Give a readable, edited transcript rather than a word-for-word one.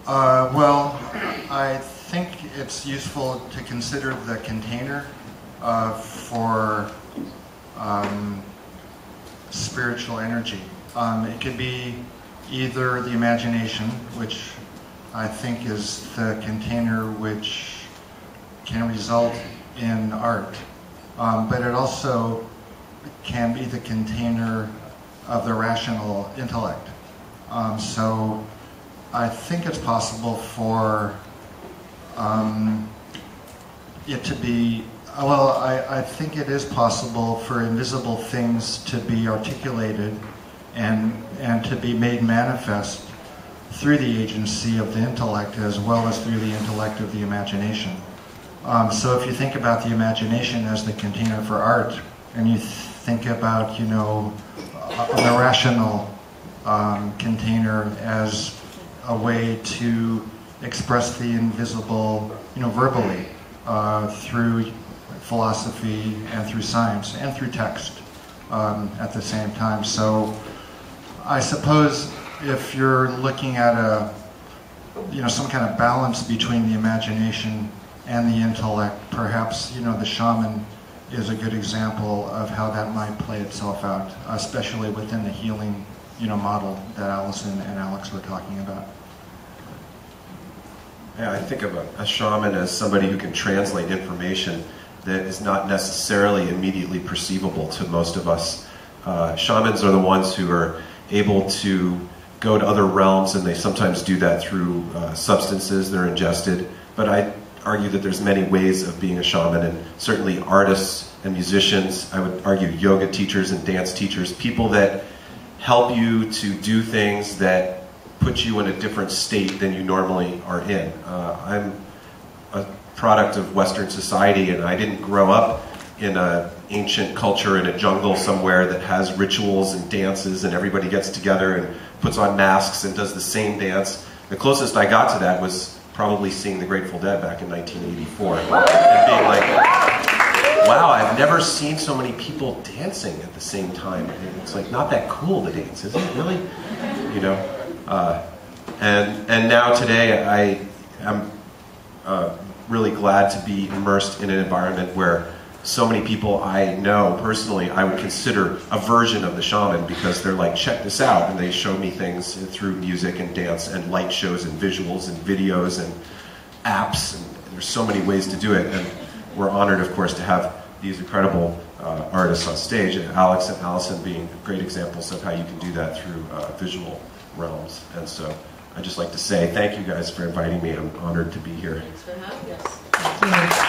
Well, I think it's useful to consider the container for spiritual energy. It could be either the imagination, which I think is the container which can result in art, but it also can be the container of the rational intellect. So I think it's possible for it to be, well, I think it is possible for invisible things to be articulated and to be made manifest through the agency of the intellect as well as through the intellect of the imagination. So if you think about the imagination as the container for art, and you think about, you know, the rational container as a way to express the invisible, you know, verbally, through philosophy and through science and through text at the same time. So I suppose if you're looking at a, you know, some kind of balance between the imagination and the intellect, perhaps, you know, the shaman is a good example of how that might play itself out, especially within the healing, you know, model that Allyson and Alex were talking about. Yeah, I think of a shaman as somebody who can translate information that is not necessarily immediately perceivable to most of us. Shamans are the ones who are able to go to other realms, and they sometimes do that through substances that are ingested. But I argue that there's many ways of being a shaman, and certainly artists and musicians, I would argue yoga teachers and dance teachers, people that help you to do things that put you in a different state than you normally are in. I'm a product of Western society, and I didn't grow up in an ancient culture in a jungle somewhere that has rituals and dances and everybody gets together and puts on masks and does the same dance. The closest I got to that was probably seeing the Grateful Dead back in 1984 and being like, wow, I've never seen so many people dancing at the same time. It's like not that cool to dance, is it really? You know? And now today I am really glad to be immersed in an environment where so many people I know personally I would consider a version of the shaman, because they're like, check this out, and they show me things through music and dance and light shows and visuals and videos and apps, and there's so many ways to do it, and we're honored, of course, to have these incredible artists on stage, and Alex and Allyson being great examples of how you can do that through visual realms. And so I'd just like to say thank you guys for inviting me. I'm honored to be here. Thanks for having us. Thank you.